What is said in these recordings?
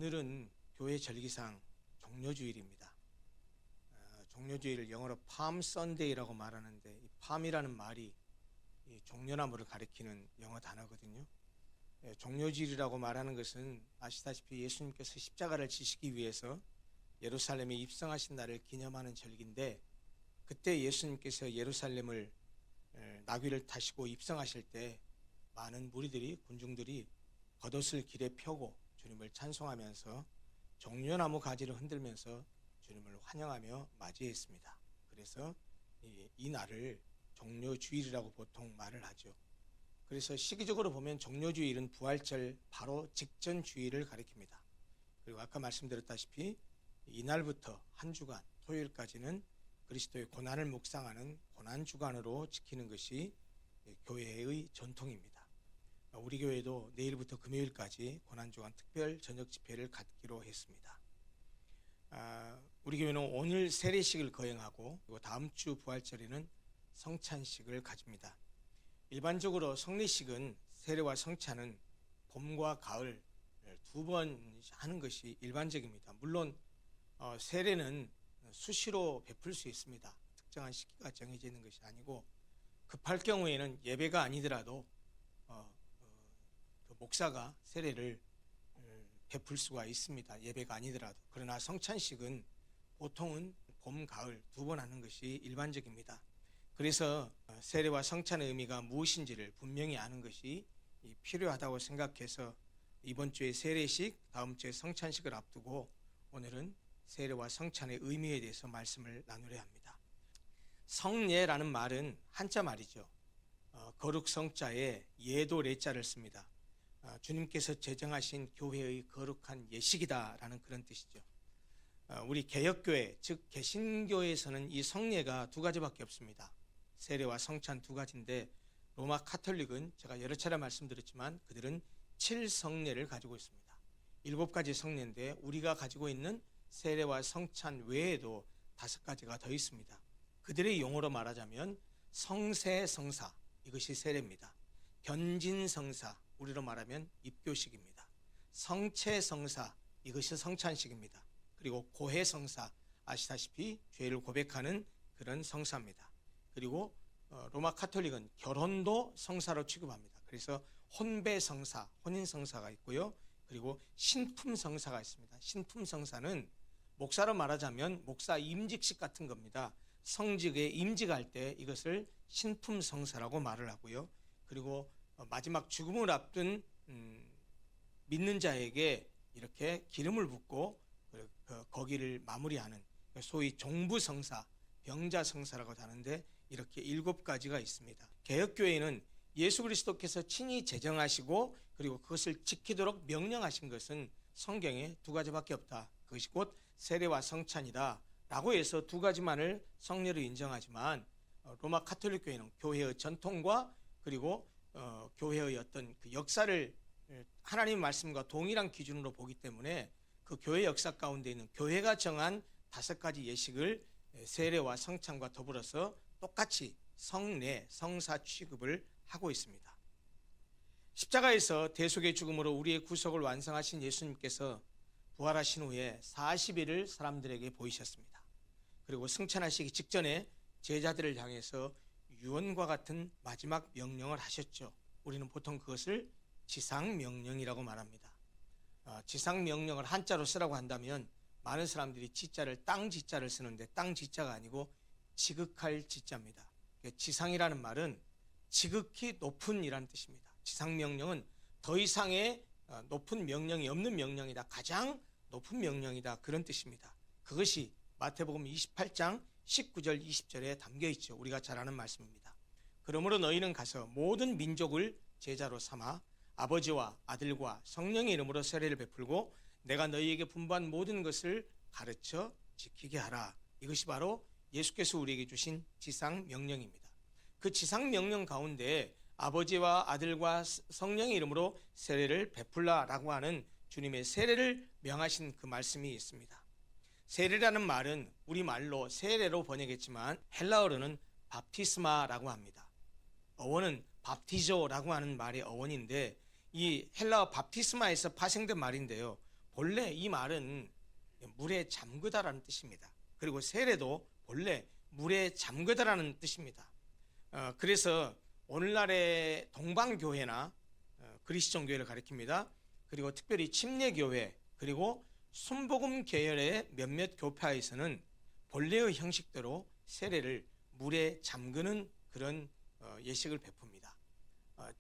오늘은 교회 절기상 종려주일입니다. 종려주일을 영어로 팜 선데이라고 말하는데 이 팜이라는 말이 이 종려나무를 가리키는 영어 단어거든요. 종려주일이라고 말하는 것은 아시다시피 예수님께서 십자가를 지시기 위해서 예루살렘에 입성하신 날을 기념하는 절기인데, 그때 예수님께서 예루살렘을 나귀를 타시고 입성하실 때 많은 무리들이, 군중들이 겉옷을 길에 펴고 주님을 찬송하면서 종려나무 가지를 흔들면서 주님을 환영하며 맞이했습니다. 그래서 이 날을 종려주일이라고 보통 말을 하죠. 그래서 시기적으로 보면 종려주일은 부활절 바로 직전 주일을 가리킵니다. 그리고 아까 말씀드렸다시피 이날부터 한 주간 토요일까지는 그리스도의 고난을 묵상하는 고난주간으로 지키는 것이 교회의 전통입니다. 우리 교회도 내일부터 금요일까지 고난주간 특별 저녁 집회를 갖기로 했습니다. 우리 교회는 오늘 세례식을 거행하고 그리고 다음 주 부활절에는 성찬식을 가집니다. 일반적으로 성례식은 세례와 성찬은 봄과 가을 두 번 하는 것이 일반적입니다. 물론 세례는 수시로 베풀 수 있습니다. 특정한 시기가 정해져 있는 것이 아니고 급할 경우에는 예배가 아니더라도 그 목사가 세례를 베풀 수가 있습니다. 예배가 아니더라도. 그러나 성찬식은 보통은 봄, 가을 두 번 하는 것이 일반적입니다. 그래서 세례와 성찬의 의미가 무엇인지를 분명히 아는 것이 필요하다고 생각해서 이번 주에 세례식, 다음 주에 성찬식을 앞두고 오늘은 세례와 성찬의 의미에 대해서 말씀을 나누려 합니다. 성례라는 말은 한자 말이죠. 거룩 성자에 예도 레자를 씁니다. 주님께서 제정하신 교회의 거룩한 예식이다라는 그런 뜻이죠. 우리 개혁교회, 즉 개신교에서는 이 성례가 두 가지밖에 없습니다. 세례와 성찬 두 가지인데, 로마 카톨릭은 제가 여러 차례 말씀드렸지만 그들은 7성례를 가지고 있습니다. 7가지 성례인데 우리가 가지고 있는 세례와 성찬 외에도 5가지가 더 있습니다. 그들의 용어로 말하자면 성세성사, 이것이 세례입니다. 견진성사, 우리로 말하면 입교식입니다. 성체성사, 이것이 성찬식입니다. 그리고 고해성사, 아시다시피 죄를 고백하는 그런 성사입니다. 그리고 로마 카톨릭은 결혼도 성사로 취급합니다. 그래서 혼배성사, 혼인성사가 있고요. 그리고 신품성사가 있습니다. 신품성사는 목사로 말하자면 목사 임직식 같은 겁니다. 성직에 임직할 때 이것을 신품성사라고 말을 하고요. 그리고 마지막 죽음을 앞둔 믿는 자에게 이렇게 기름을 붓고 거기를 마무리하는 소위 종부성사, 병자성사라고 하는데 이렇게 7가지가 있습니다. 개혁교회는 예수 그리스도께서 친히 제정하시고 그리고 그것을 지키도록 명령하신 것은 성경에 2가지밖에 없다. 그것이 곧 세례와 성찬이다 라고 해서 2가지만을 성례로 인정하지만, 로마 카톨릭 교회는 교회의 전통과 그리고 교회의 어떤 그 역사를 하나님의 말씀과 동일한 기준으로 보기 때문에 그 교회 역사 가운데 있는 교회가 정한 5가지 예식을 세례와 성찬과 더불어서 똑같이 성례, 성사 취급을 하고 있습니다. 십자가에서 대속의 죽음으로 우리의 구속을 완성하신 예수님께서 부활하신 후에 40일을 사람들에게 보이셨습니다. 그리고 승천하시기 직전에 제자들을 향해서 유언과 같은 마지막 명령을 하셨죠. 우리는 보통 그것을 지상명령이라고 말합니다. 지상명령을 한자로 쓰라고 한다면 많은 사람들이 지자를 땅지자를 쓰는데 땅지자가 아니고 지극할 지자입니다. 지상이라는 말은 지극히 높은 이라는 뜻입니다. 지상명령은 더 이상의 높은 명령이 없는 명령이다. 가장 높은 명령이다. 그런 뜻입니다. 그것이 마태복음 28장 19절 20절에 담겨 있죠. 우리가 잘 아는 말씀입니다. 그러므로 너희는 가서 모든 민족을 제자로 삼아 아버지와 아들과 성령의 이름으로 세례를 베풀고 내가 너희에게 분부한 모든 것을 가르쳐 지키게 하라. 이것이 바로 예수께서 우리에게 주신 지상명령입니다. 그 지상명령 가운데 아버지와 아들과 성령의 이름으로 세례를 베풀라라고 하는 주님의 세례를 명하신 그 말씀이 있습니다. 세례라는 말은 우리말로 세례로 번역했지만 헬라어로는 밥티스마라고 합니다. 어원은 밥티조라고 하는 말의 어원인데 이 헬라어 밥티스마에서 파생된 말인데요. 본래 이 말은 물에 잠그다라는 뜻입니다. 그리고 세례도 본래 물에 잠그다라는 뜻입니다. 그래서 오늘날의 동방교회나 그리스도인 교회를 가리킵니다. 그리고 특별히 침례교회 그리고 순복음 계열의 몇몇 교파에서는 본래의 형식대로 세례를 물에 잠그는 그런 예식을 베풉니다.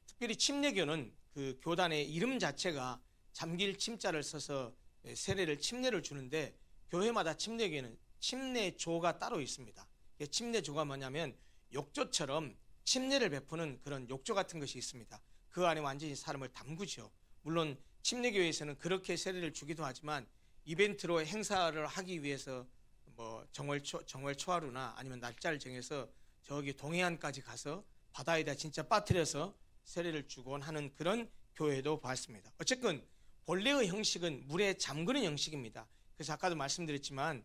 특별히 침례교는 그 교단의 이름 자체가 잠길 침자를 써서 세례를 침례를 주는데, 교회마다 침례교회는 침례조가 따로 있습니다. 침례조가 뭐냐면 욕조처럼 침례를 베푸는 그런 욕조 같은 것이 있습니다. 그 안에 완전히 사람을 담그죠. 물론 침례교회에서는 그렇게 세례를 주기도 하지만 이벤트로 행사를 하기 위해서 뭐 정월 초하루나 아니면 날짜를 정해서 저기 동해안까지 가서 바다에다 진짜 빠뜨려서 세례를 주곤 하는 그런 교회도 봤습니다. 어쨌든 본래의 형식은 물에 잠그는 형식입니다. 그래서 아까도 말씀드렸지만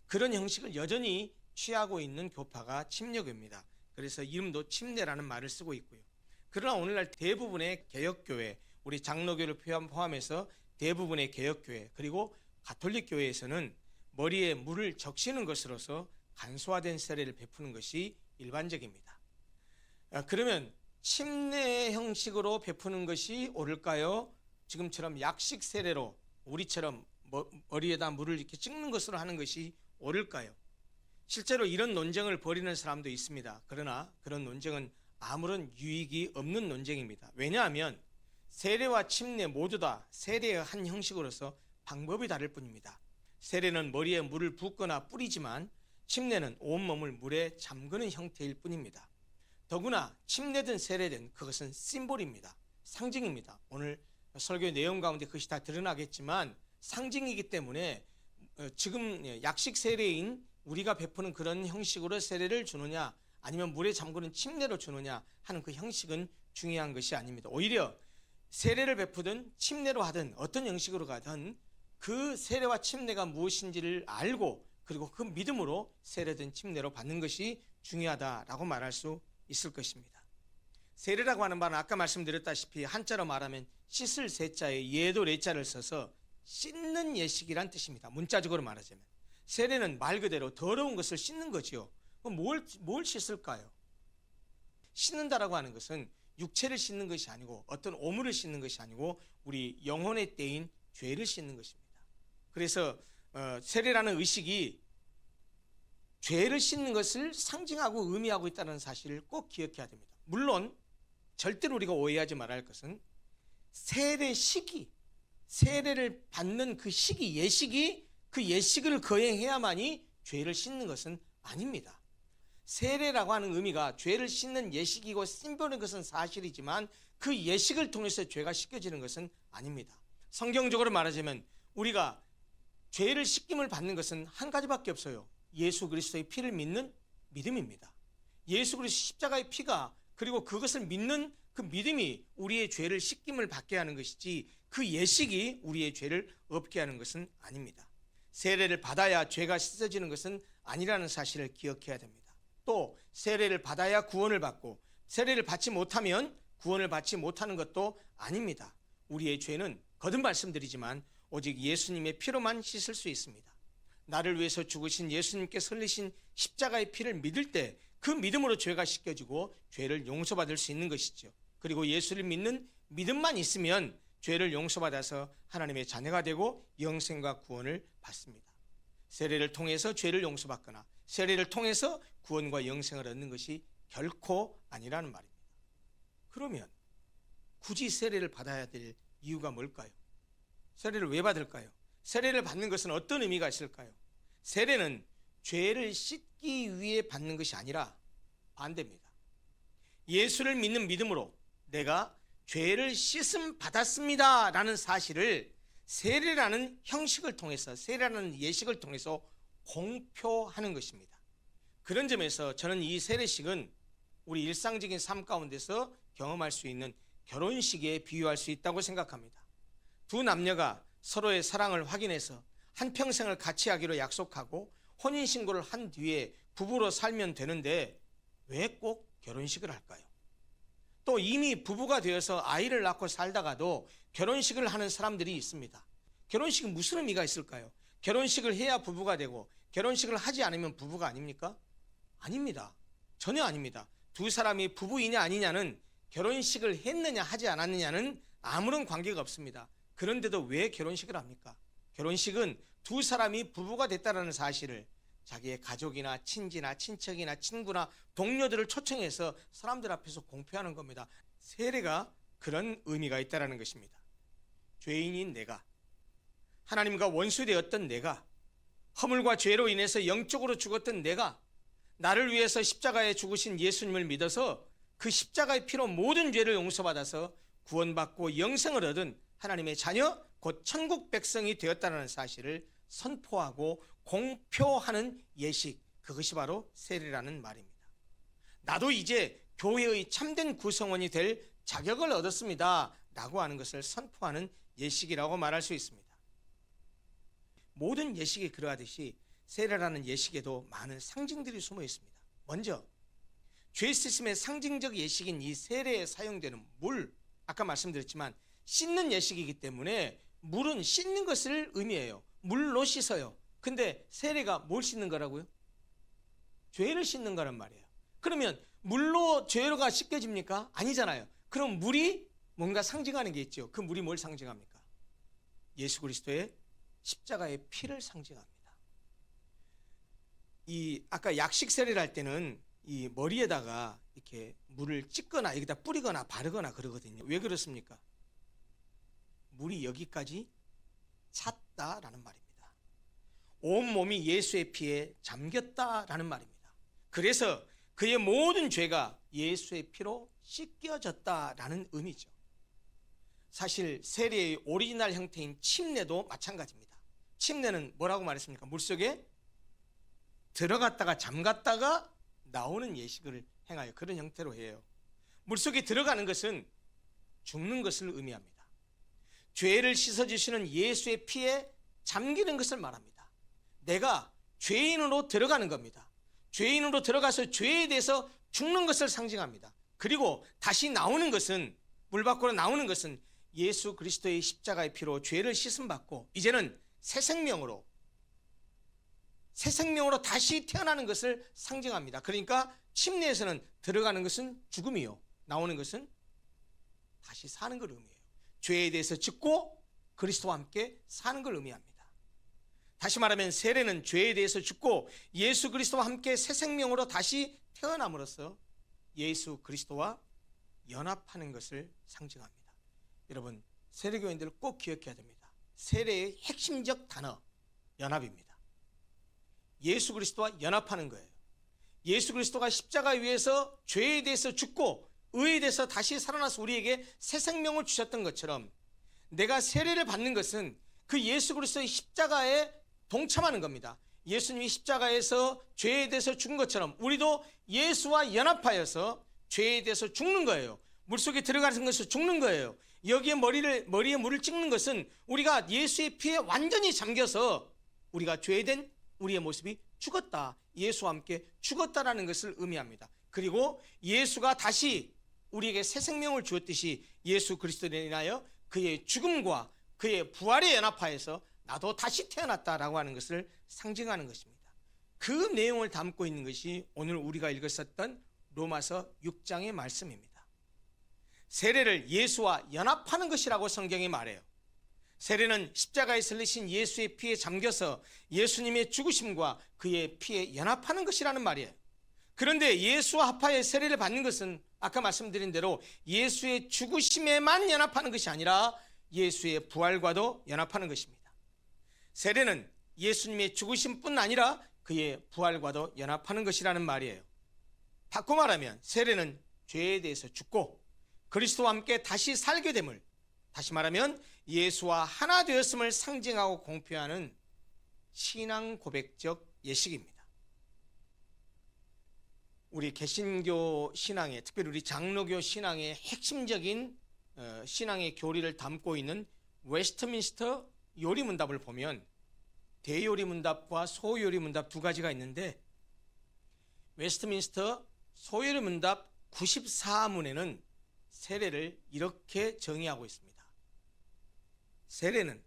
그런 형식을 여전히 취하고 있는 교파가 침례교입니다. 그래서 이름도 침례라는 말을 쓰고 있고요. 그러나 오늘날 대부분의 개혁교회, 우리 장로교를 포함해서 대부분의 개혁교회 그리고 가톨릭 교회에서는 머리에 물을 적시는 것으로서 간소화된 세례를 베푸는 것이 일반적입니다. 그러면 침례 형식으로 베푸는 것이 옳을까요? 지금처럼 약식 세례로 우리처럼 머리에다 물을 이렇게 찍는 것으로 하는 것이 옳을까요? 실제로 이런 논쟁을 벌이는 사람도 있습니다. 그러나 그런 논쟁은 아무런 유익이 없는 논쟁입니다. 왜냐하면 세례와 침례 모두 다 세례의 한 형식으로서 방법이 다를 뿐입니다. 세례는 머리에 물을 붓거나 뿌리지만 침례는 온몸을 물에 잠그는 형태일 뿐입니다. 더구나 침례든 세례든 그것은 심볼입니다. 상징입니다. 오늘 설교의 내용 가운데 그것이 다 드러나겠지만 상징이기 때문에 지금 약식 세례인 우리가 베푸는 그런 형식으로 세례를 주느냐 아니면 물에 잠그는 침례로 주느냐 하는 그 형식은 중요한 것이 아닙니다. 오히려 세례를 베푸든 침례로 하든 어떤 형식으로 가든 그 세례와 침례가 무엇인지를 알고 그리고 그 믿음으로 세례든 침례로 받는 것이 중요하다라고 말할 수 있을 것입니다. 세례라고 하는 말은 아까 말씀드렸다시피 한자로 말하면 씻을 세자에 예도 레자를 써서 씻는 예식이란 뜻입니다. 문자적으로 말하자면 세례는 말 그대로 더러운 것을 씻는 거지요. 그럼 뭘 씻을까요? 씻는다라고 하는 것은 육체를 씻는 것이 아니고 어떤 오물을 씻는 것이 아니고 우리 영혼의 때인 죄를 씻는 것입니다. 그래서 세례라는 의식이 죄를 씻는 것을 상징하고 의미하고 있다는 사실을 꼭 기억해야 됩니다. 물론 절대로 우리가 오해하지 말아야 할 것은 세례 시기, 세례를 받는 그 시기, 예식이 그 예식을 거행해야만이 죄를 씻는 것은 아닙니다. 세례라고 하는 의미가 죄를 씻는 예식이고 심볼인 것은 사실이지만 그 예식을 통해서 죄가 씻겨지는 것은 아닙니다. 성경적으로 말하자면 우리가 죄를 씻김을 받는 것은 한 가지밖에 없어요. 예수 그리스도의 피를 믿는 믿음입니다. 예수 그리스도 십자가의 피가 그리고 그것을 믿는 그 믿음이 우리의 죄를 씻김을 받게 하는 것이지 그 예식이 우리의 죄를 없게 하는 것은 아닙니다. 세례를 받아야 죄가 씻어지는 것은 아니라는 사실을 기억해야 됩니다. 또 세례를 받아야 구원을 받고 세례를 받지 못하면 구원을 받지 못하는 것도 아닙니다. 우리의 죄는 거듭 말씀드리지만 오직 예수님의 피로만 씻을 수 있습니다. 나를 위해서 죽으신 예수님께서 흘리신 십자가의 피를 믿을 때 그 믿음으로 죄가 씻겨지고 죄를 용서받을 수 있는 것이죠. 그리고 예수를 믿는 믿음만 있으면 죄를 용서받아서 하나님의 자녀가 되고 영생과 구원을 받습니다. 세례를 통해서 죄를 용서받거나 세례를 통해서 구원과 영생을 얻는 것이 결코 아니라는 말입니다. 그러면 굳이 세례를 받아야 될 이유가 뭘까요? 세례를 왜 받을까요? 세례를 받는 것은 어떤 의미가 있을까요? 세례는 죄를 씻기 위해 받는 것이 아니라 반대입니다. 예수를 믿는 믿음으로 내가 죄를 씻음 받았습니다 라는 사실을 세례라는 형식을 통해서 세례라는 예식을 통해서 공표하는 것입니다. 그런 점에서 저는 이 세례식은 우리 일상적인 삶 가운데서 경험할 수 있는 결혼식에 비유할 수 있다고 생각합니다. 두 남녀가 서로의 사랑을 확인해서 한평생을 같이 하기로 약속하고 혼인신고를 한 뒤에 부부로 살면 되는데 왜 꼭 결혼식을 할까요? 또 이미 부부가 되어서 아이를 낳고 살다가도 결혼식을 하는 사람들이 있습니다. 결혼식이 무슨 의미가 있을까요? 결혼식을 해야 부부가 되고 결혼식을 하지 않으면 부부가 아닙니까? 아닙니다. 전혀 아닙니다. 두 사람이 부부이냐 아니냐는 결혼식을 했느냐 하지 않았느냐는 아무런 관계가 없습니다. 그런데도 왜 결혼식을 합니까? 결혼식은 두 사람이 부부가 됐다는 사실을 자기의 가족이나 친지나 친척이나 친구나 동료들을 초청해서 사람들 앞에서 공표하는 겁니다. 세례가 그런 의미가 있다는 것입니다. 죄인인 내가, 하나님과 원수되었던 내가, 허물과 죄로 인해서 영적으로 죽었던 내가, 나를 위해서 십자가에 죽으신 예수님을 믿어서 그 십자가의 피로 모든 죄를 용서받아서 구원받고 영생을 얻은 하나님의 자녀, 곧 천국 백성이 되었다는 사실을 선포하고 공표하는 예식, 그것이 바로 세례라는 말입니다. 나도 이제 교회의 참된 구성원이 될 자격을 얻었습니다 라고 하는 것을 선포하는 예식이라고 말할 수 있습니다. 모든 예식이 그러하듯이 세례라는 예식에도 많은 상징들이 숨어 있습니다. 먼저 죄 씻음의 상징적 예식인 이 세례에 사용되는 물, 아까 말씀드렸지만 씻는 예식이기 때문에 물은 씻는 것을 의미해요. 물로 씻어요. 근데 세례가 뭘 씻는 거라고요? 죄를 씻는 거란 말이에요. 그러면 물로 죄가 씻겨집니까? 아니잖아요. 그럼 물이 뭔가 상징하는 게 있죠. 그 물이 뭘 상징합니까? 예수 그리스도의 십자가의 피를 상징합니다. 이 아까 약식 세례를 할 때는 이 머리에다가 이렇게 물을 찍거나 여기다 뿌리거나 바르거나 그러거든요. 왜 그렇습니까? 물이 여기까지 찼다라는 말입니다. 온몸이 예수의 피에 잠겼다라는 말입니다. 그래서 그의 모든 죄가 예수의 피로 씻겨졌다라는 의미죠. 사실 세례의 오리지널 형태인 침례도 마찬가지입니다. 침례는 뭐라고 말했습니까? 물속에 들어갔다가 잠갔다가 나오는 예식을 행하여 그런 형태로 해요. 물속에 들어가는 것은 죽는 것을 의미합니다. 죄를 씻어주시는 예수의 피에 잠기는 것을 말합니다. 내가 죄인으로 들어가는 겁니다. 죄인으로 들어가서 죄에 대해서 죽는 것을 상징합니다. 그리고 다시 나오는 것은, 물 밖으로 나오는 것은 예수 그리스도의 십자가의 피로 죄를 씻음받고 이제는 새 생명으로 다시 태어나는 것을 상징합니다. 그러니까 침례에서는 들어가는 것은 죽음이요, 나오는 것은 다시 사는 걸 의미해요. 죄에 대해서 죽고 그리스도와 함께 사는 걸 의미합니다. 다시 말하면 세례는 죄에 대해서 죽고 예수 그리스도와 함께 새 생명으로 다시 태어남으로써 예수 그리스도와 연합하는 것을 상징합니다. 여러분, 세례교인들 꼭 기억해야 됩니다. 세례의 핵심적 단어, 연합입니다. 예수 그리스도와 연합하는 거예요. 예수 그리스도가 십자가 위에서 죄에 대해서 죽고 의에 대해서 다시 살아나서 우리에게 새 생명을 주셨던 것처럼 내가 세례를 받는 것은 그 예수 그리스도의 십자가에 동참하는 겁니다. 예수님이 십자가에서 죄에 대해서 죽은 것처럼 우리도 예수와 연합하여서 죄에 대해서 죽는 거예요. 물속에 들어가는 것은 죽는 거예요. 여기에 머리에 물을 찍는 것은 우리가 예수의 피에 완전히 잠겨서 우리가 죄된 우리의 모습이 죽었다, 예수와 함께 죽었다라는 것을 의미합니다. 그리고 예수가 다시 우리에게 새 생명을 주었듯이 예수 그리스도로 인하여 그의 죽음과 그의 부활에 연합하여서 나도 다시 태어났다라고 하는 것을 상징하는 것입니다. 그 내용을 담고 있는 것이 오늘 우리가 읽었었던 로마서 6장의 말씀입니다. 세례를 예수와 연합하는 것이라고 성경이 말해요. 세례는 십자가에 설리신 예수의 피에 잠겨서 예수님의 죽으심과 그의 피에 연합하는 것이라는 말이에요. 그런데 예수와 합하여 세례를 받는 것은 아까 말씀드린 대로 예수의 죽으심에만 연합하는 것이 아니라 예수의 부활과도 연합하는 것입니다. 세례는 예수님의 죽으심뿐 아니라 그의 부활과도 연합하는 것이라는 말이에요. 바꿔 말하면 세례는 죄에 대해서 죽고 그리스도와 함께 다시 살게 됨을, 다시 말하면 예수와 하나 되었음을 상징하고 공표하는 신앙 고백적 예식입니다. 우리 개신교 신앙의, 특별히 우리 장로교 신앙의 핵심적인 신앙의 교리를 담고 있는 웨스트민스터 요리문답을 보면 대요리문답과 소요리문답 두 가지가 있는데, 웨스트민스터 소요리문답 94문에는 세례를 이렇게 정의하고 있습니다. 세례는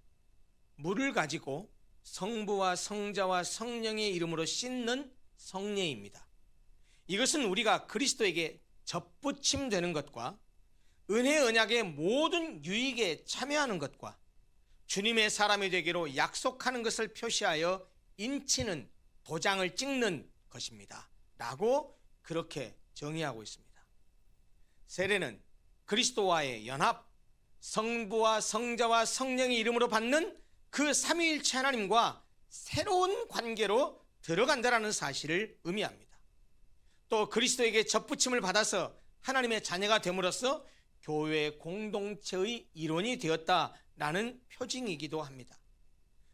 물을 가지고 성부와 성자와 성령의 이름으로 씻는 성례입니다. 이것은 우리가 그리스도에게 접붙임되는 것과 은혜 언약의 모든 유익에 참여하는 것과 주님의 사람이 되기로 약속하는 것을 표시하여 인치는 도장을 찍는 것입니다 라고 그렇게 정의하고 있습니다. 세례는 그리스도와의 연합, 성부와 성자와 성령의 이름으로 받는 그 삼위일체 하나님과 새로운 관계로 들어간다는 사실을 의미합니다. 또 그리스도에게 접붙임을 받아서 하나님의 자녀가 됨으로써 교회 공동체의 일원이 되었다라는 표징이기도 합니다.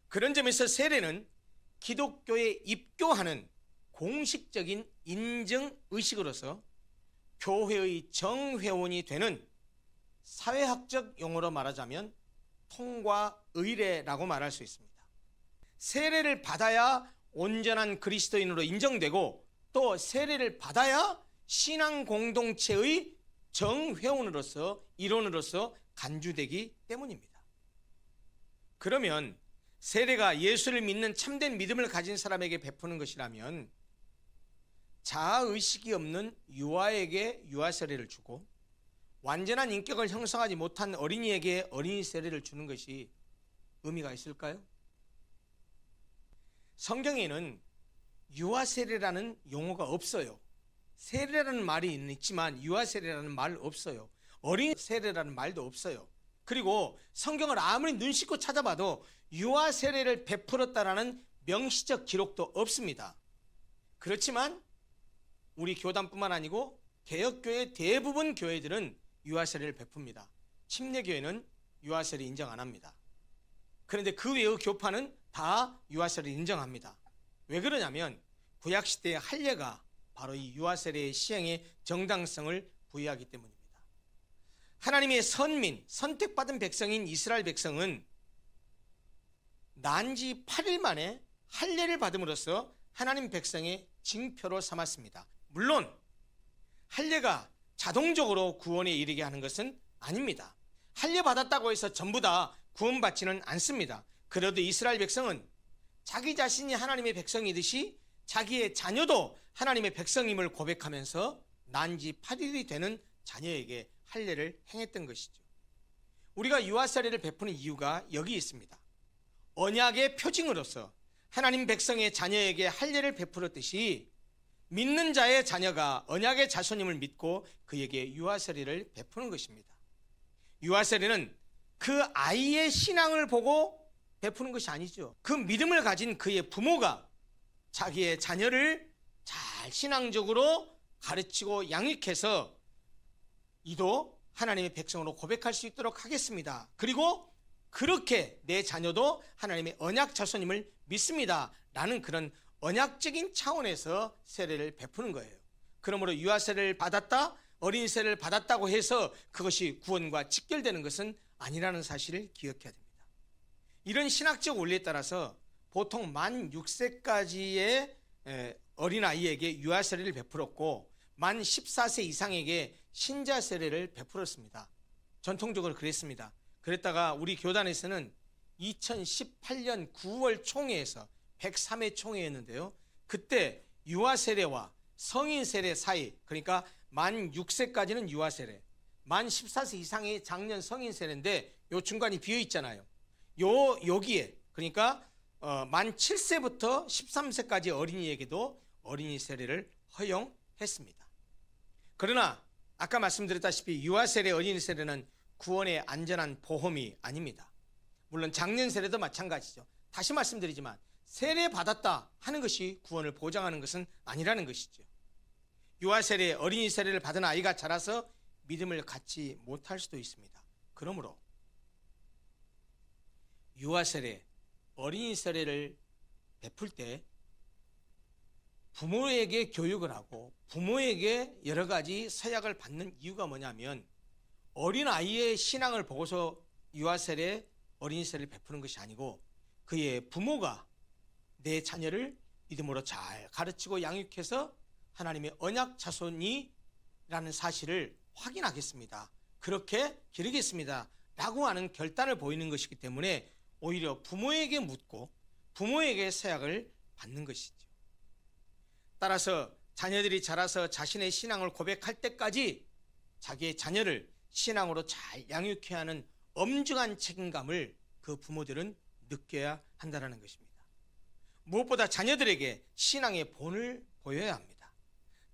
그런 점에서 세례는 기독교에 입교하는 공식적인 인정의식으로서 교회의 정회원이 되는 사회학적 용어로 말하자면 통과의례라고 말할 수 있습니다. 세례를 받아야 온전한 그리스도인으로 인정되고 또 세례를 받아야 신앙 공동체의 정회원으로서 일원으로서 간주되기 때문입니다. 그러면 세례가 예수를 믿는 참된 믿음을 가진 사람에게 베푸는 것이라면 자아의식이 없는 유아에게 유아세례를 주고 완전한 인격을 형성하지 못한 어린이에게 어린이 세례를 주는 것이 의미가 있을까요? 성경에는 유아세례라는 용어가 없어요. 세례라는 말이 있지만 유아세례라는 말 없어요. 어린이 세례라는 말도 없어요. 그리고 성경을 아무리 눈 씻고 찾아봐도 유아세례를 베풀었다라는 명시적 기록도 없습니다. 그렇지만 우리 교단뿐만 아니고 개혁교회 대부분 교회들은 유아세례를 베풉니다. 침례교회는 유아세례 인정 안 합니다. 그런데 그 외의 교파는 다 유아세례를 인정합니다. 왜 그러냐면 구약시대의 할례가 바로 이 유아세례의 시행의 정당성을 부여하기 때문입니다. 하나님의 선민, 선택받은 백성인 이스라엘 백성은 난지 8일 만에 할례를 받음으로써 하나님 백성의 징표로 삼았습니다. 물론 할례가 자동적으로 구원에 이르게 하는 것은 아닙니다. 할례 받았다고 해서 전부 다 구원받지는 않습니다. 그래도 이스라엘 백성은 자기 자신이 하나님의 백성이듯이 자기의 자녀도 하나님의 백성임을 고백하면서 난지 8일이 되는 자녀에게 할례를 행했던 것이죠. 우리가 유아세례를 베푸는 이유가 여기 있습니다. 언약의 표징으로서 하나님 백성의 자녀에게 할례를 베풀었듯이 믿는 자의 자녀가 언약의 자손임을 믿고 그에게 유아세례를 베푸는 것입니다. 유아세례는 그 아이의 신앙을 보고 베푸는 것이 아니죠. 그 믿음을 가진 그의 부모가 자기의 자녀를 잘 신앙적으로 가르치고 양육해서 이도 하나님의 백성으로 고백할 수 있도록 하겠습니다. 그리고 그렇게 내 자녀도 하나님의 언약 자손임을 믿습니다 라는 그런 언약적인 차원에서 세례를 베푸는 거예요. 그러므로 유아세례를 받았다, 어린이 세례를 받았다고 해서 그것이 구원과 직결되는 것은 아니라는 사실을 기억해야 됩니다. 이런 신학적 원리에 따라서 보통 만 6세까지의 어린아이에게 유아세례를 베풀었고 만 14세 이상에게 신자세례를 베풀었습니다. 전통적으로 그랬습니다. 그랬다가 우리 교단에서는 2018년 9월 총회에서 103회 총회였는데요. 그때 유아세례와 성인세례 사이, 그러니까 만 6세까지는 유아세례, 만 14세 이상의 장년 성인세례인데 요 중간이 비어 있잖아요. 여기에 그러니까 만 7세부터 13세까지 어린이에게도 어린이 세례를 허용했습니다. 그러나 아까 말씀드렸다시피 유아세례, 어린이 세례는 구원의 안전한 보험이 아닙니다. 물론 장년 세례도 마찬가지죠. 다시 말씀드리지만 세례 받았다 하는 것이 구원을 보장하는 것은 아니라는 것이죠. 유아세례, 어린이 세례를 받은 아이가 자라서 믿음을 갖지 못할 수도 있습니다. 그러므로 유아세례, 어린이 세례를 베풀 때 부모에게 교육을 하고 부모에게 여러 가지 서약을 받는 이유가 뭐냐면 어린아이의 신앙을 보고서 유아세례, 어린이 세례를 베푸는 것이 아니고 그의 부모가 내 자녀를 믿음으로 잘 가르치고 양육해서 하나님의 언약 자손이라는 사실을 확인하겠습니다. 그렇게 기르겠습니다 라고 하는 결단을 보이는 것이기 때문에 오히려 부모에게 묻고 부모에게 서약을 받는 것이죠. 따라서 자녀들이 자라서 자신의 신앙을 고백할 때까지 자기의 자녀를 신앙으로 잘 양육해야 하는 엄중한 책임감을 그 부모들은 느껴야 한다는 것입니다. 무엇보다 자녀들에게 신앙의 본을 보여야 합니다.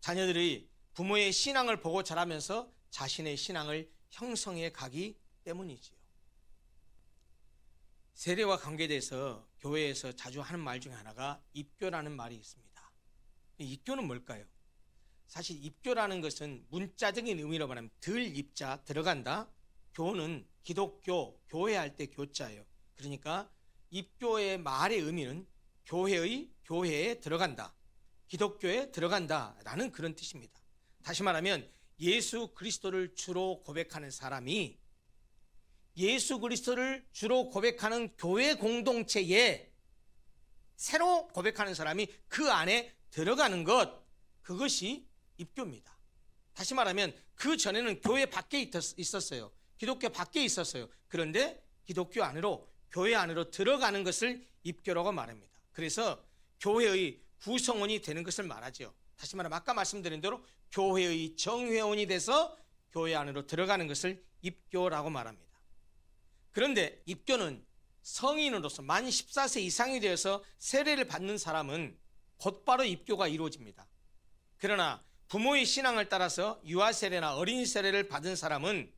자녀들이 부모의 신앙을 보고 자라면서 자신의 신앙을 형성해 가기 때문이지요. 세례와 관계돼서 교회에서 자주 하는 말 중에 하나가 입교라는 말이 있습니다. 입교는 뭘까요? 사실 입교라는 것은 문자적인 의미로 말하면 들입자 들어간다. 교는 기독교 교회할 때 교자예요. 그러니까 입교의 말의 의미는 교회에 들어간다, 기독교에 들어간다 라는 그런 뜻입니다. 다시 말하면 예수 그리스도를 주로 고백하는 사람이 예수 그리스도를 주로 고백하는 교회 공동체에 새로 고백하는 사람이 그 안에 들어가는 것, 그것이 입교입니다. 다시 말하면 그 전에는 교회 밖에 있었어요. 기독교 밖에 있었어요. 그런데 기독교 안으로, 교회 안으로 들어가는 것을 입교라고 말합니다. 그래서 교회의 구성원이 되는 것을 말하죠. 다시 말하면 아까 말씀드린 대로 교회의 정회원이 돼서 교회 안으로 들어가는 것을 입교라고 말합니다. 그런데 입교는 성인으로서 만 14세 이상이 되어서 세례를 받는 사람은 곧바로 입교가 이루어집니다. 그러나 부모의 신앙을 따라서 유아 세례나 어린이 세례를 받은 사람은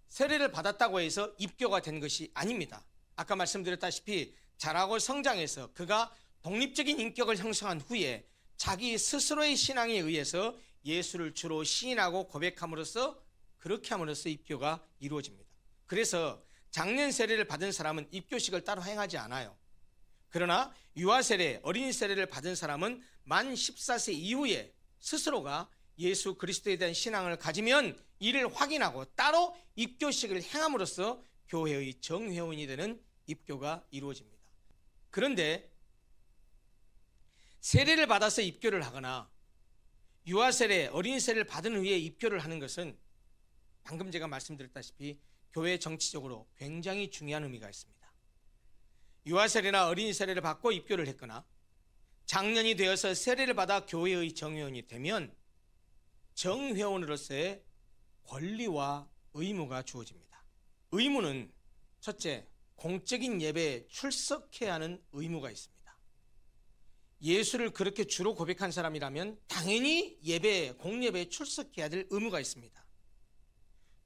세례를 받았다고 해서 입교가 된 것이 아닙니다. 아까 말씀드렸다시피 자라고 성장해서 그가 독립적인 인격을 형성한 후에 자기 스스로의 신앙에 의해서 예수를 주로 시인하고 고백함으로써, 그렇게 함으로써 입교가 이루어집니다. 그래서 장년 세례를 받은 사람은 입교식을 따로 행하지 않아요. 그러나 유아 세례, 어린이 세례를 받은 사람은 만 14세 이후에 스스로가 예수 그리스도에 대한 신앙을 가지면 이를 확인하고 따로 입교식을 행함으로써 교회의 정회원이 되는 입교가 이루어집니다. 그런데 세례를 받아서 입교를 하거나 유아 세례, 어린이 세례를 받은 후에 입교를 하는 것은 방금 제가 말씀드렸다시피 교회 정치적으로 굉장히 중요한 의미가 있습니다. 유아 세례나 어린이 세례를 받고 입교를 했거나 장년이 되어서 세례를 받아 교회의 정회원이 되면 정회원으로서의 권리와 의무가 주어집니다. 의무는 첫째, 공적인 예배에 출석해야 하는 의무가 있습니다. 예수를 그렇게 주로 고백한 사람이라면 당연히 예배, 공예배에 출석해야 될 의무가 있습니다.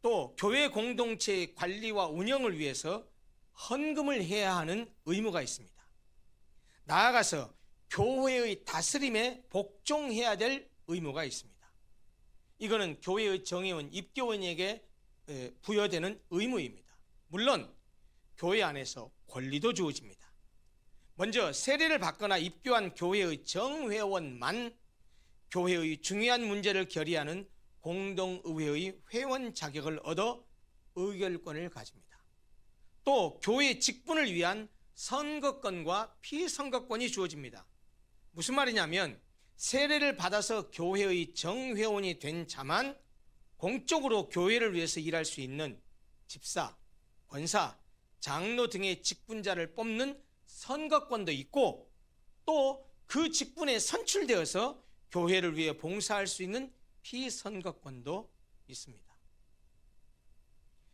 또 교회 공동체의 관리와 운영을 위해서 헌금을 해야 하는 의무가 있습니다. 나아가서 교회의 다스림에 복종해야 될 의무가 있습니다. 이거는 교회의 정회원, 입교원에게 부여되는 의무입니다. 물론 교회 안에서 권리도 주어집니다. 먼저 세례를 받거나 입교한 교회의 정회원만 교회의 중요한 문제를 결의하는 공동의회의 회원 자격을 얻어 의결권을 가집니다. 또 교회 직분을 위한 선거권과 피선거권이 주어집니다. 무슨 말이냐면 세례를 받아서 교회의 정회원이 된 자만 공적으로 교회를 위해서 일할 수 있는 집사, 권사, 장로 등의 직분자를 뽑는 선거권도 있고 또 그 직분에 선출되어서 교회를 위해 봉사할 수 있는 피선거권도 있습니다.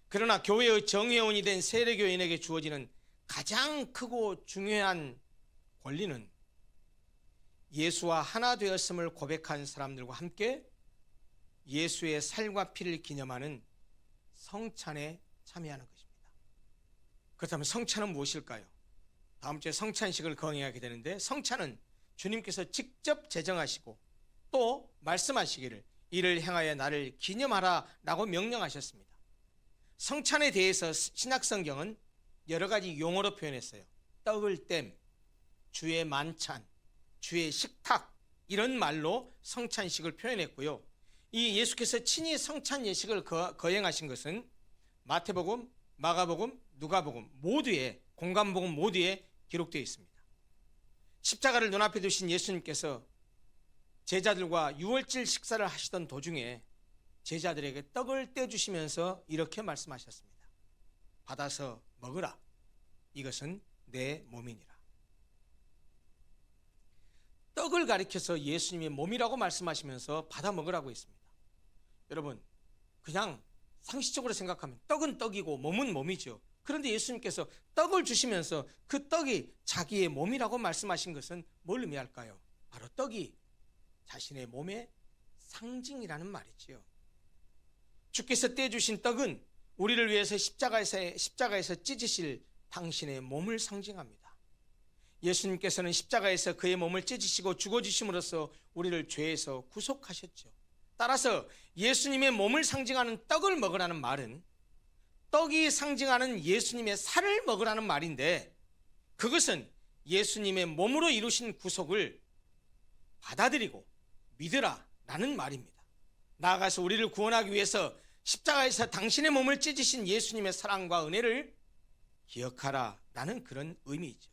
그러나 교회의 정회원이 된 세례교인에게 주어지는 가장 크고 중요한 권리는 예수와 하나 되었음을 고백한 사람들과 함께 예수의 살과 피를 기념하는 성찬에 참여하는 것입니다. 그렇다면 성찬은 무엇일까요? 다음 주에 성찬식을 거행하게 되는데 성찬은 주님께서 직접 제정하시고 또 말씀하시기를 이를 행하여 나를 기념하라 라고 명령하셨습니다. 성찬에 대해서 신약성경은 여러 가지 용어로 표현했어요. 떡을 땜, 주의 만찬, 주의 식탁, 이런 말로 성찬식을 표현했고요. 이 예수께서 친히 성찬 예식을 거행하신 것은 마태복음, 마가복음, 누가복음 모두에, 공관복음 모두에 기록되어 있습니다. 십자가를 눈앞에 두신 예수님께서 제자들과 유월절 식사를 하시던 도중에 제자들에게 떡을 떼주시면서 이렇게 말씀하셨습니다. 받아서 먹으라. 이것은 내 몸이니라. 떡을 가리켜서 예수님의 몸이라고 말씀하시면서 받아 먹으라고 했습니다. 여러분, 그냥 상식적으로 생각하면 떡은 떡이고 몸은 몸이죠. 그런데 예수님께서 떡을 주시면서 그 떡이 자기의 몸이라고 말씀하신 것은 뭘 의미할까요? 바로 떡이 자신의 몸의 상징이라는 말이지요. 주께서 떼주신 떡은 우리를 위해서 십자가에서 찢으실 당신의 몸을 상징합니다. 예수님께서는 십자가에서 그의 몸을 찢으시고 죽어주심으로써 우리를 죄에서 구속하셨죠. 따라서 예수님의 몸을 상징하는 떡을 먹으라는 말은 떡이 상징하는 예수님의 살을 먹으라는 말인데, 그것은 예수님의 몸으로 이루신 구속을 받아들이고 믿으라 라는 말입니다. 나아가서 우리를 구원하기 위해서 십자가에서 당신의 몸을 찢으신 예수님의 사랑과 은혜를 기억하라 라는 그런 의미이죠.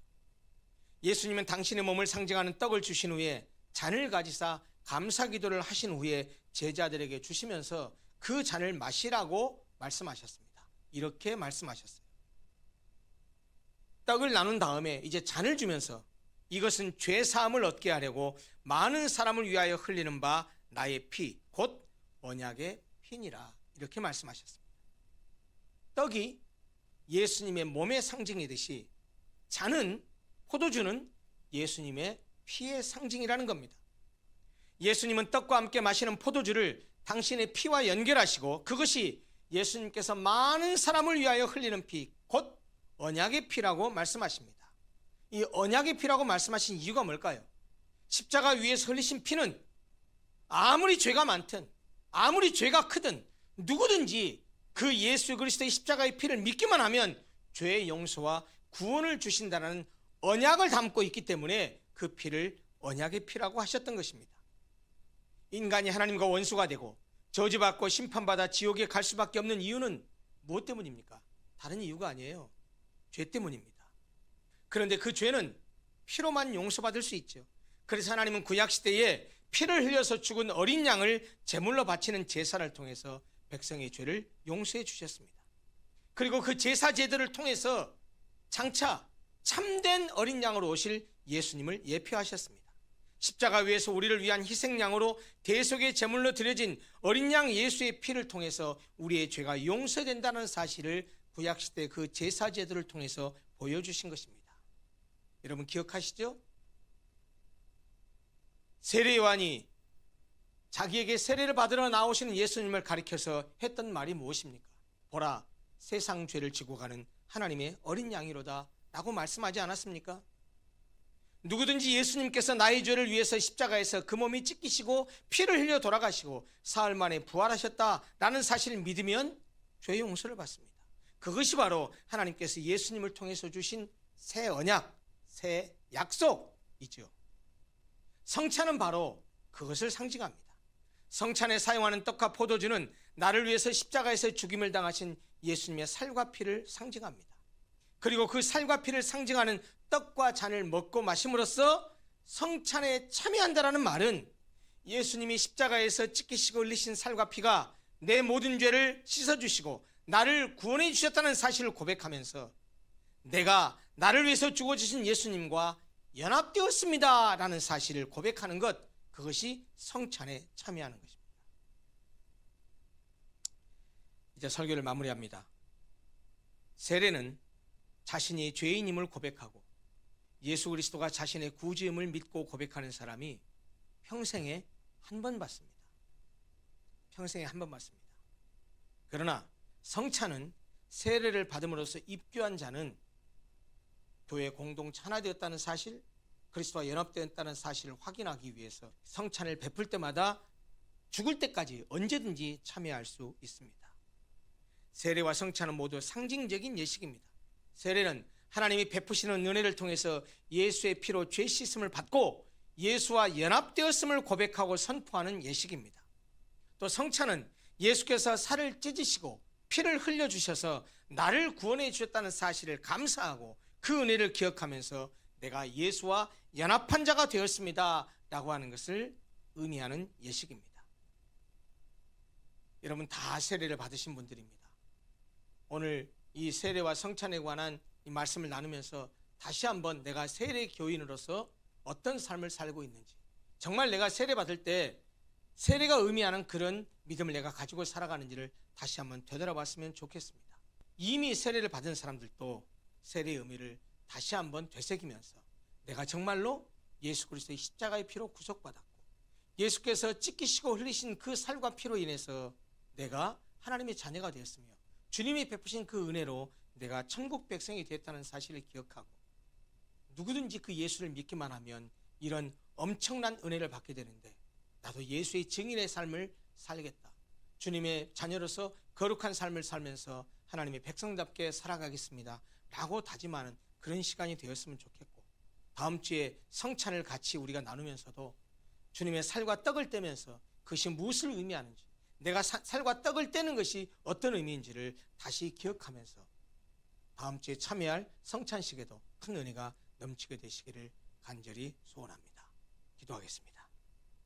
예수님은 당신의 몸을 상징하는 떡을 주신 후에 잔을 가지사 감사 기도를 하신 후에 제자들에게 주시면서 그 잔을 마시라고 말씀하셨습니다. 이렇게 말씀하셨어요. 떡을 나눈 다음에 이제 잔을 주면서 이것은 죄 사함을 얻게 하려고 많은 사람을 위하여 흘리는 바 나의 피, 곧 언약의 피니라, 이렇게 말씀하셨습니다. 떡이 예수님의 몸의 상징이듯이 잔은, 포도주는 예수님의 피의 상징이라는 겁니다. 예수님은 떡과 함께 마시는 포도주를 당신의 피와 연결하시고 그것이 예수님께서 많은 사람을 위하여 흘리는 피, 곧 언약의 피라고 말씀하십니다. 이 언약의 피라고 말씀하신 이유가 뭘까요? 십자가 위에서 흘리신 피는 아무리 죄가 많든 아무리 죄가 크든 누구든지 그 예수 그리스도의 십자가의 피를 믿기만 하면 죄의 용서와 구원을 주신다는 언약을 담고 있기 때문에 그 피를 언약의 피라고 하셨던 것입니다. 인간이 하나님과 원수가 되고 저주받고 심판받아 지옥에 갈 수밖에 없는 이유는 무엇 때문입니까? 다른 이유가 아니에요. 죄 때문입니다. 그런데 그 죄는 피로만 용서받을 수 있죠. 그래서 하나님은 구약시대에 피를 흘려서 죽은 어린 양을 제물로 바치는 제사를 통해서 백성의 죄를 용서해 주셨습니다. 그리고 그 제사 제도를 통해서 장차 참된 어린 양으로 오실 예수님을 예표하셨습니다. 십자가 위에서 우리를 위한 희생양으로 대속의 제물로 드려진 어린 양 예수의 피를 통해서 우리의 죄가 용서된다는 사실을 구약시대 그 제사 제도를 통해서 보여주신 것입니다. 여러분 기억하시죠? 세례요한이 자기에게 세례를 받으러 나오시는 예수님을 가리켜서 했던 말이 무엇입니까? 보라, 세상 죄를 지고 가는 하나님의 어린 양이로다 라고 말씀하지 않았습니까? 누구든지 예수님께서 나의 죄를 위해서 십자가에서 그 몸이 찢기시고 피를 흘려 돌아가시고 사흘 만에 부활하셨다라는 사실을 믿으면 죄 용서를 받습니다. 그것이 바로 하나님께서 예수님을 통해서 주신 새 언약, 새 약속이죠. 성찬은 바로 그것을 상징합니다. 성찬에 사용하는 떡과 포도주는 나를 위해서 십자가에서 죽임을 당하신 예수님의 살과 피를 상징합니다. 그리고 그 살과 피를 상징하는 떡과 잔을 먹고 마심으로써 성찬에 참여한다라는 말은 예수님이 십자가에서 찢기시고 흘리신 살과 피가 내 모든 죄를 씻어주시고 나를 구원해 주셨다는 사실을 고백하면서 내가 나를 위해서 죽어주신 예수님과 연합되었습니다 라는 사실을 고백하는 것, 그것이 성찬에 참여하는 것입니다. 이제 설교를 마무리합니다. 세례는 자신이 죄인임을 고백하고 예수 그리스도가 자신의 구주임을 믿고 고백하는 사람이 평생에 한 번 받습니다. 평생에 한 번 받습니다. 그러나 성찬은 세례를 받음으로써 입교한 자는 교회 공동체 하나 되었다는 사실, 그리스도와 연합되었다는 사실을 확인하기 위해서 성찬을 베풀 때마다 죽을 때까지 언제든지 참여할 수 있습니다. 세례와 성찬은 모두 상징적인 예식입니다. 세례는 하나님이 베푸시는 은혜를 통해서 예수의 피로 죄 씻음을 받고 예수와 연합되었음을 고백하고 선포하는 예식입니다. 또 성찬은 예수께서 살을 찢으시고 피를 흘려주셔서 나를 구원해 주셨다는 사실을 감사하고 그 은혜를 기억하면서 내가 예수와 연합한 자가 되었습니다 라고 하는 것을 의미하는 예식입니다. 여러분 다 세례를 받으신 분들입니다. 오늘 이 세례와 성찬에 관한 이 말씀을 나누면서 다시 한번 내가 세례 교인으로서 어떤 삶을 살고 있는지, 정말 내가 세례 받을 때 세례가 의미하는 그런 믿음을 내가 가지고 살아가는지를 다시 한번 되돌아봤으면 좋겠습니다. 이미 세례를 받은 사람들도 세례의 의미를 다시 한번 되새기면서 내가 정말로 예수 그리스도의 십자가의 피로 구속받았고 예수께서 찢기시고 흘리신 그 살과 피로 인해서 내가 하나님의 자녀가 되었으며 주님이 베푸신 그 은혜로 내가 천국 백성이 되었다는 사실을 기억하고 누구든지 그 예수를 믿기만 하면 이런 엄청난 은혜를 받게 되는데 나도 예수의 증인의 삶을 살겠다. 주님의 자녀로서 거룩한 삶을 살면서 하나님의 백성답게 살아가겠습니다 라고 다짐하는 그런 시간이 되었으면 좋겠고, 다음 주에 성찬을 같이 우리가 나누면서도 주님의 살과 떡을 떼면서 그것이 무엇을 의미하는지, 내가 살과 떡을 떼는 것이 어떤 의미인지를 다시 기억하면서 다음 주에 참여할 성찬식에도 큰 은혜가 넘치게 되시기를 간절히 소원합니다. 기도하겠습니다.